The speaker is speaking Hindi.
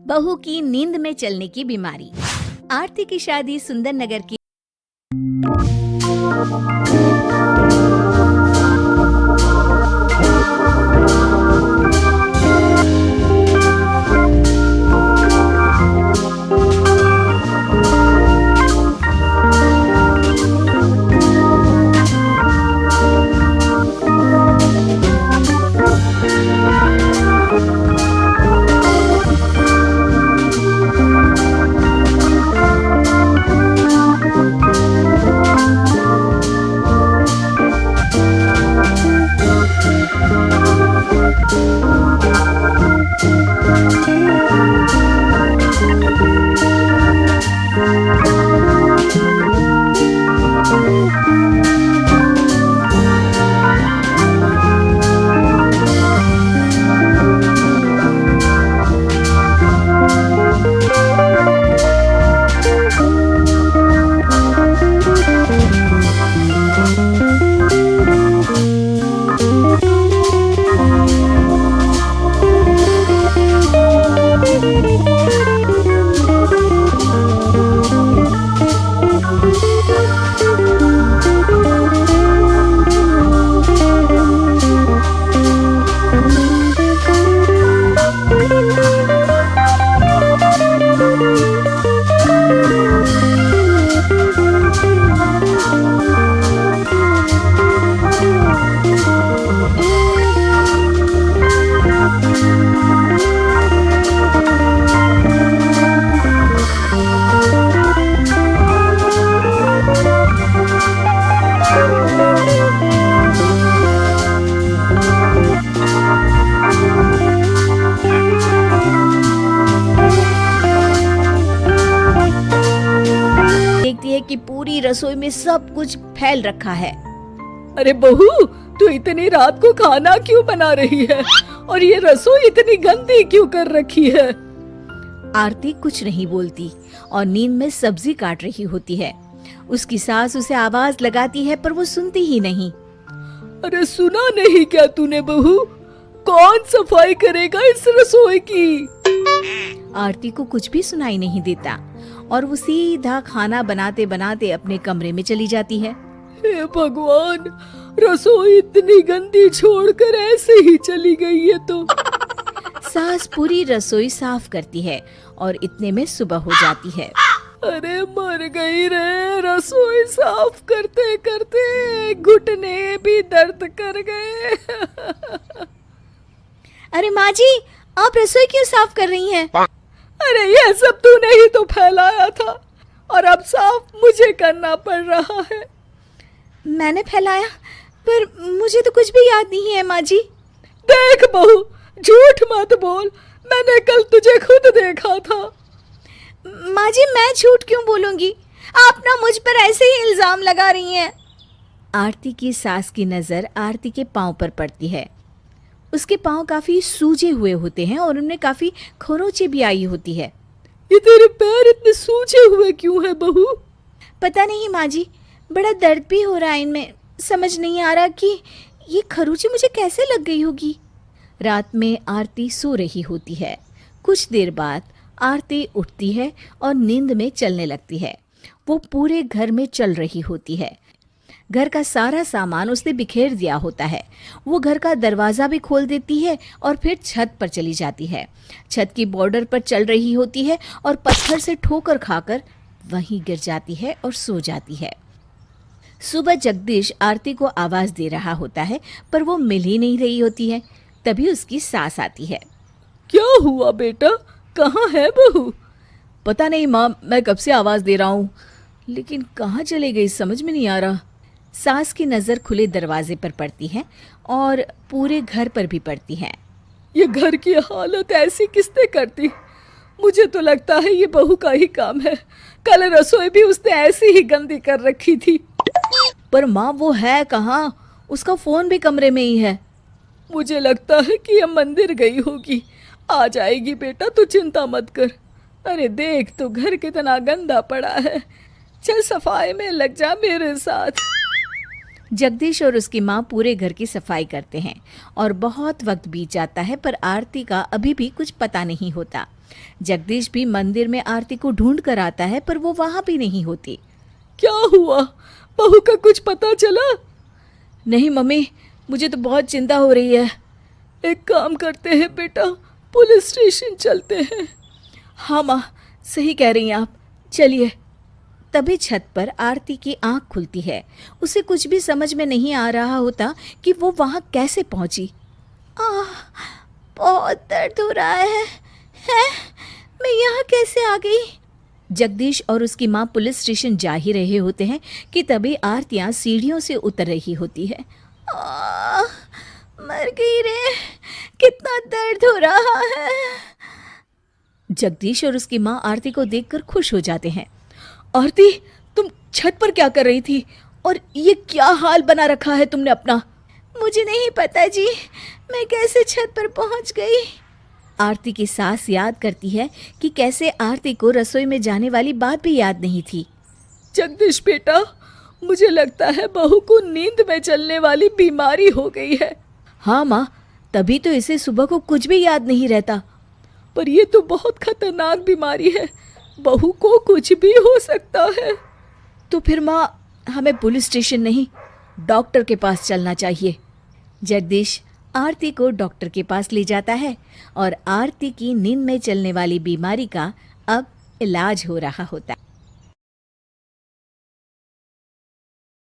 बहू की नींद में चलने की बीमारी। आरती की शादी सुंदर नगर की देखती है कि पूरी रसोई में सब कुछ फैल रखा है। अरे बहू, तू इतनी रात को खाना क्यों बना रही है और ये रसोई इतनी गंदी क्यों कर रखी है? आरती कुछ नहीं बोलती और नींद में सब्जी काट रही होती है। उसकी सास उसे आवाज लगाती है पर वो सुनती ही नहीं। अरे सुना नहीं क्या तूने बहू? कौन सफाई करेगा इस रसोई की? आरती को कुछ भी सुनाई नहीं देता और वो सीधा खाना बनाते बनाते अपने कमरे में चली जाती है। हे भगवान, रसोई इतनी गंदी छोड़कर ऐसे ही चली गई है तो। सास पूरी रसोई साफ करती है और इतने में सुबह हो जाती है। अरे मर गई रे, रसोई साफ करते करते घुटने भी दर्द कर गए। अरे माँ जी, आप रसोई क्यों साफ कर रही हैं? अरे ये सब तूने ही तो फैलाया था और अब साफ मुझे करना पड़ रहा है। मैंने फैलाया? पर मुझे तो कुछ भी याद नहीं है माँ जी। देख बहू, झूठ मत बोल, मैंने कल तुझे खुद देखा था। माँ जी, मैं झूठ क्यों बोलूंगी? आप ना मुझ पर ऐसे ही इल्जाम लगा रही हैं। आरती की सास की नजर आरती के पांव पर पड़ती है। उसके पांव काफी सूजे हुए होते हैं और उनमें काफी खरोंचें भी आई होती है। ये तेरे पैर इतने सूजे हुए क्यों है बहू? पता नहीं माँ जी, बड़ा दर्द भी हो रहा है इनमें। समझ नहीं आ रहा कि ये खरोंचें मुझे कैसे लग गई होगी। रात में आरती सो रही होती है। कुछ देर बाद आरती उठती है और नींद में चलने लगती है। वो पूरे घर में चल रही होती है। घर का सारा सामान उसने बिखेर दिया होता है। वो घर का दरवाज़ा भी खोल देती है और फिर छत पर चली जाती है। छत की बॉर्डर पर चल रही होती है और पत्थर से ठोकर खाकर वहीं गिर जाती है और सो जाती है। सुबह जगदीश आरती को आवाज़ दे रहा होता है पर वो मिल ही नहीं रही होती है। तभी उसकी सास आती है। क्या हुआ बेटा, कहाँ है बहू? पता नहीं माँ, मैं कब से आवाज़ दे रहा हूँ लेकिन कहाँ चली गई समझ में नहीं आ रहा। सास की नज़र खुले दरवाजे पर पड़ती है और पूरे घर पर भी पड़ती है। ये घर की हालत ऐसी किसने कर दी? मुझे तो लगता है ये बहू का ही काम है। कल रसोई भी उसने ऐसी ही गंदी कर रखी थी। पर माँ, वो है कहाँ? उसका फ़ोन भी कमरे में ही है। मुझे लगता है कि ये मंदिर गई होगी। आ जाएगी बेटा, तू चिंता मत कर। अरे देख तो घर कितना गंदा पड़ा है। चल सफाई में लग जा मेरे साथ। जगदीश और उसकी माँ पूरे घर की सफाई करते हैं और बहुत वक्त बीत जाता है, पर आरती का अभी भी कुछ पता नहीं होता। जगदीश भी मंदिर में आरती को ढूंढ कर आता है, पर वो वहां भी नहीं होती। क्या हुआ? बहू का कुछ पता चला? नहीं मम्मी, मुझे तो बहुत चिंता हो रही है। एक काम करते हैं बेटा, पुलिस स्टेशन चलते हैं। हाँ माँ, सही कह रही हैं आप, चलिए। तभी छत पर आरती की आंख खुलती है। उसे कुछ भी समझ में नहीं आ रहा होता कि वो वहां कैसे पहुंची। बहुत दर्द हो रहा है। मैं यहाँ कैसे आ गई? जगदीश और उसकी माँ पुलिस स्टेशन जा ही रहे होते हैं कि तभी आरतियाँ सीढ़ियों से उतर रही होती है। मर गई रे, कितना दर्द हो रहा है। जगदीश और उसकी माँ आरती को देखकर खुश हो जाते हैं। आरती, तुम छत पर क्या कर रही थी और ये क्या हाल बना रखा है तुमने अपना? मुझे नहीं पता जी, मैं कैसे छत पर पहुंच गई। आरती की सास याद करती है कि कैसे आरती को रसोई में जाने वाली बात भी याद नहीं थी। जगदीश बेटा, मुझे लगता है बहू को नींद में चलने वाली बीमारी हो गई है। हाँ माँ, तभी तो इसे सुबह को कुछ भी याद नहीं रहता। पर ये तो बहुत खतरनाक बीमारी है, बहू को कुछ भी हो सकता है। तो फिर माँ, हमें पुलिस स्टेशन नहीं, डॉक्टर के पास चलना चाहिए। जगदीश आरती को डॉक्टर के पास ले जाता है और आरती की नींद में चलने वाली बीमारी का अब इलाज हो रहा होता